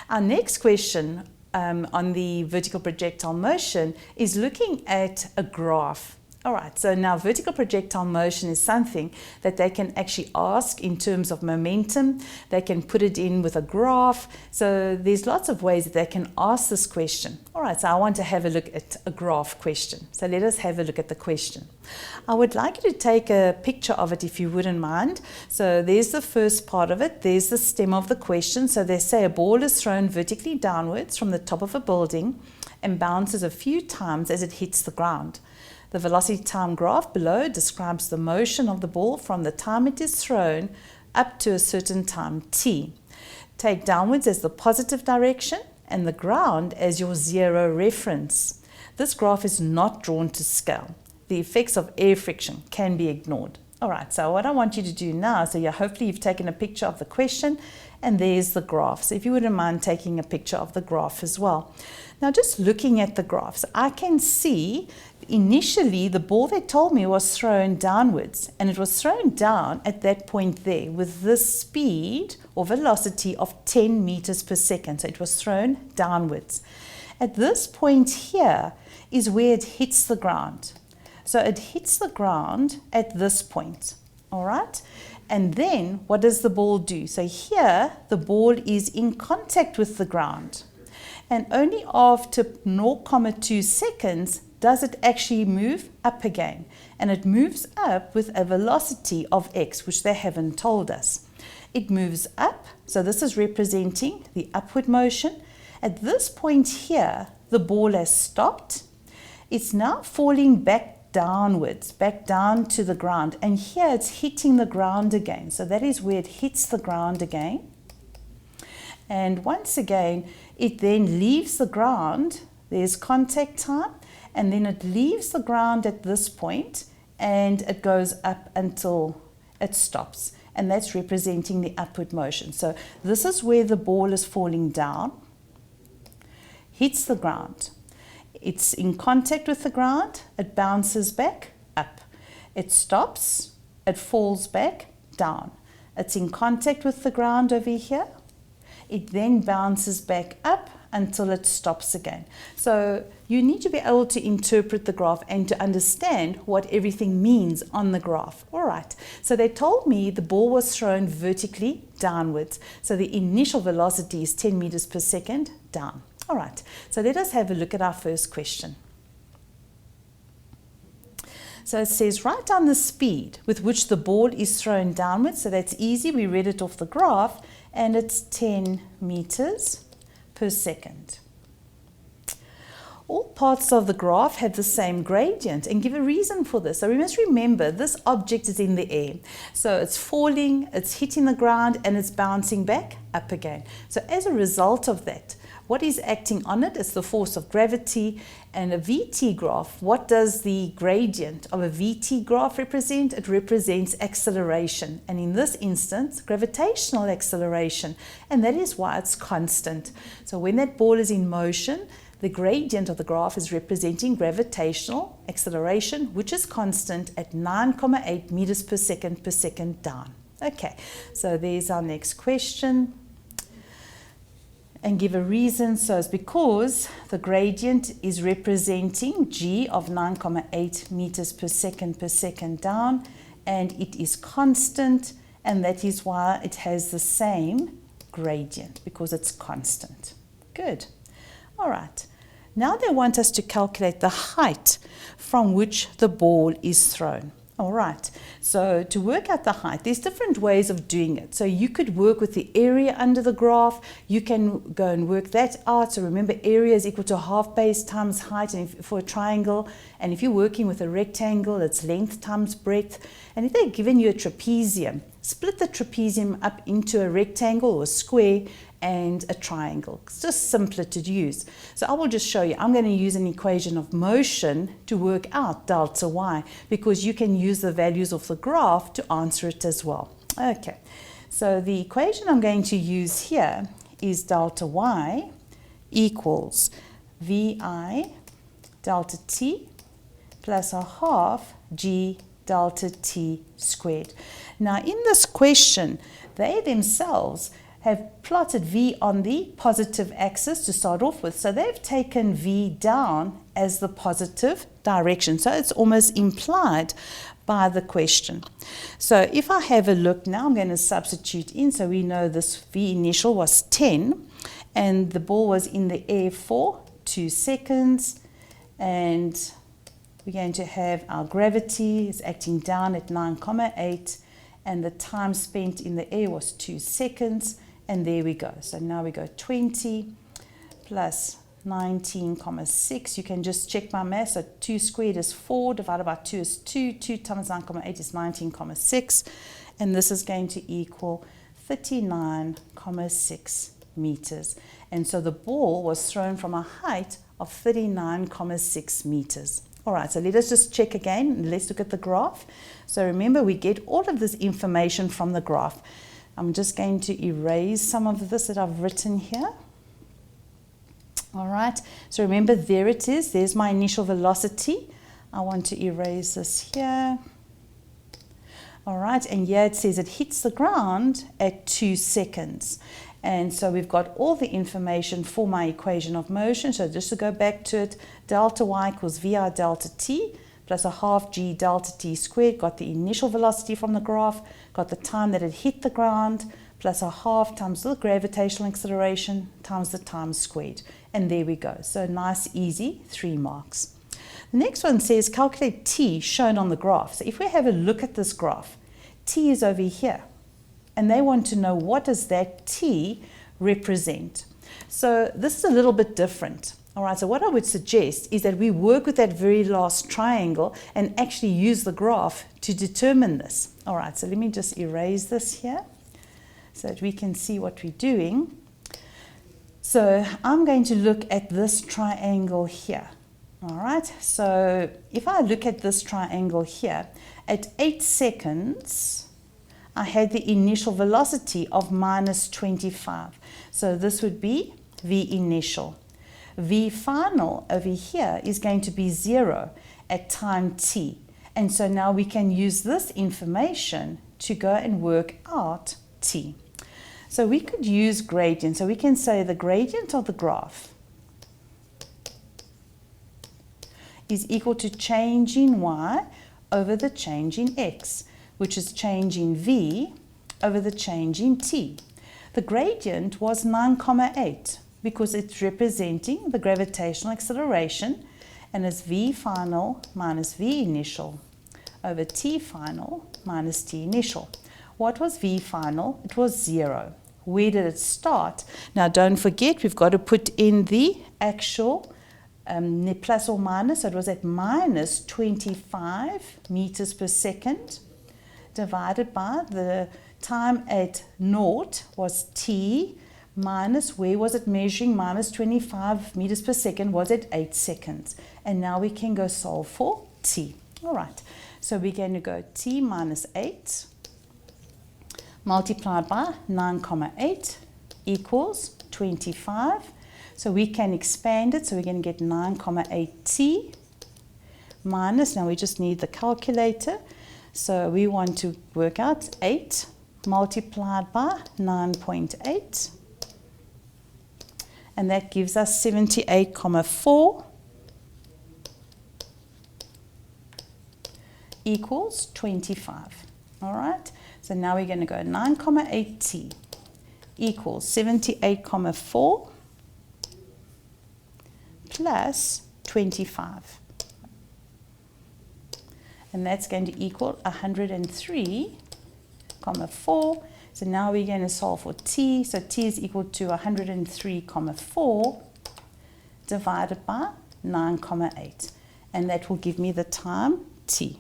Our next question on the vertical projectile motion is looking at a graph. All right, so now vertical projectile motion is something that they can actually ask in terms of momentum. They can put it in with a graph. So there's lots of ways that they can ask this question. All right, so I want to have a look at a graph question. So let us have a look at the question. I would like you to take a picture of it if you wouldn't mind. So there's the first part of it. There's the stem of the question. So they say a ball is thrown vertically downwards from the top of a building and bounces a few times as it hits the ground. The velocity time graph below describes the motion of the ball from the time it is thrown up to a certain time t. Take downwards as the positive direction and the ground as your zero reference. This graph is not drawn to scale. The effects of air friction can be ignored. All right, so what I want you to do now, so hopefully you've taken a picture of the question and there's the graph. So if you wouldn't mind taking a picture of the graph as well. Now just looking at the graphs, I can see initially the ball they told me was thrown downwards, and it was thrown down at that point there with this speed or velocity of 10 meters per second. So it was thrown downwards. At this point here is where it hits the ground. So it hits the ground at this point, all right? And then what does the ball do? So here the ball is in contact with the ground. And only after 0.2 seconds does it actually move up again. And it moves up with a velocity of x, which they haven't told us. It moves up, so this is representing the upward motion. At this point here, the ball has stopped. It's now falling back downwards, back down to the ground. And here it's hitting the ground again. So that is where it hits the ground again. And once again, it then leaves the ground. There's contact time, and then it leaves the ground at this point, and it goes up until it stops. And that's representing the upward motion. So this is where the ball is falling down, hits the ground. It's in contact with the ground, it bounces back up. It stops, it falls back down. It's in contact with the ground over here. It then bounces back up until it stops again. So you need to be able to interpret the graph and to understand what everything means on the graph. All right, so they told me the ball was thrown vertically downwards. So the initial velocity is 10 meters per second down. All right, so let us have a look at our first question. So it says, write down the speed with which the ball is thrown downwards. So that's easy, we read it off the graph, and it's 10 meters per second. All parts of the graph have the same gradient, and give a reason for this. So we must remember this object is in the air. So it's falling, it's hitting the ground, and it's bouncing back up again. So as a result of that, what is acting on it is the force of gravity. And a VT graph, what does the gradient of a VT graph represent? It represents acceleration, and in this instance, gravitational acceleration, and that is why it's constant. So when that ball is in motion, the gradient of the graph is representing gravitational acceleration, which is constant at 9.8 meters per second down. Okay, so there's our next question. And give a reason. So it's because the gradient is representing g of 9.8 meters per second down, and it is constant, and that is why it has the same gradient, because it's constant. Good. All right. Now they want us to calculate the height from which the ball is thrown. All right, so to work out the height, there's different ways of doing it. So you could work with the area under the graph. You can go and work that out. So remember, area is equal to half base times height for a triangle. And if you're working with a rectangle, it's length times breadth. And if they've given you a trapezium, split the trapezium up into a rectangle or a square and a triangle. It's just simpler to use. So I will just show you. I'm going to use an equation of motion to work out delta y, because you can use the values of the graph to answer it as well. Okay, so the equation I'm going to use here is delta y equals vi delta t plus a half g delta t squared. Now in this question, they themselves have plotted V on the positive axis to start off with. So they've taken V down as the positive direction. So it's almost implied by the question. So if I have a look now, I'm going to substitute in. So we know this V initial was 10 and the ball was in the air for 2 seconds. And we're going to have our gravity is acting down at 9,8 and the time spent in the air was 2 seconds. And there we go. So now we go 20 plus 19,6. You can just check my math. So 2 squared is 4, divided by 2 is 2. 2 times 9,8 is 19,6. And this is going to equal 39,6 meters. And so the ball was thrown from a height of 39,6 meters. All right, so let us just check again. Let's look at the graph. So remember, we get all of this information from the graph. I'm just going to erase some of this that I've written here. All right, so remember, there it is. There's my initial velocity. I want to erase this here. All right, and here it says it hits the ground at 2 seconds. And so we've got all the information for my equation of motion. So just to go back to it, delta y equals VI delta t plus a half g delta t squared. Got the initial velocity from the graph, got the time that it hit the ground, plus a half times the gravitational acceleration times the time squared. And there we go. So nice, easy, 3 marks. The next one says calculate t shown on the graph. So if we have a look at this graph, t is over here. And they want to know, what does that t represent? So this is a little bit different. All right, so what I would suggest is that we work with that very last triangle and actually use the graph to determine this. All right, so let me just erase this here so that we can see what we're doing. So I'm going to look at this triangle here. All right, so if I look at this triangle here, at 8 seconds, I had the initial velocity of minus 25. So this would be V initial. V final over here is going to be 0 at time t. And so now we can use this information to go and work out t. So we could use gradient. So we can say the gradient of the graph is equal to change in y over the change in x, which is change in v over the change in t. The gradient was 9,8 because it's representing the gravitational acceleration, and it's v final minus v initial over t final minus t initial. What was v final? It was 0. Where did it start? Now don't forget, we've got to put in the actual plus or minus. So it was at minus 25 meters per second, divided by the time at 0 was t minus, where was it measuring? Minus 25 meters per second was at 8 seconds. And now we can go solve for t. All right, so we're going to go t minus 8 multiplied by 9,8 equals 25. So we can expand it. So we're going to get 9,8t minus, now we just need the calculator. So we want to work out 8 multiplied by 9.8. And that gives us 78,4 equals 25. All right. So now we're going to go 9,8t equals 78,4 plus 25. And that's going to equal 103,4. So now we're going to solve for t. So t is equal to 103,4 divided by 9,8. And that will give me the time t.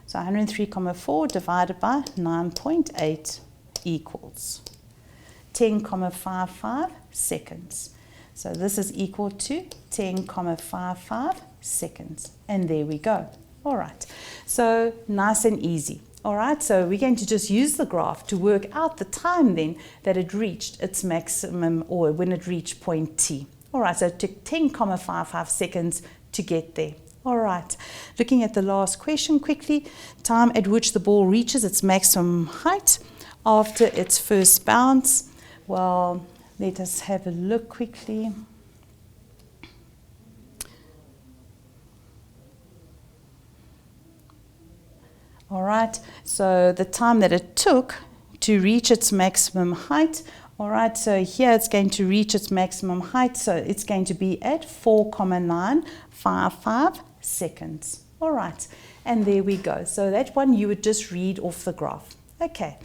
So 103,4 divided by 9.8 equals 10,55 seconds. So this is equal to 10,55 seconds. And there we go. All right. So nice and easy. All right, so we're going to just use the graph to work out the time then that it reached its maximum, or when it reached point T. All right, so it took 10,55 seconds to get there. All right, looking at the last question quickly, time at which the ball reaches its maximum height after its first bounce. Well, let us have a look quickly. All right, so the time that it took to reach its maximum height. All right, so here it's going to reach its maximum height, so it's going to be at 4,955 seconds. All right, and there we go. So that one you would just read off the graph. Okay.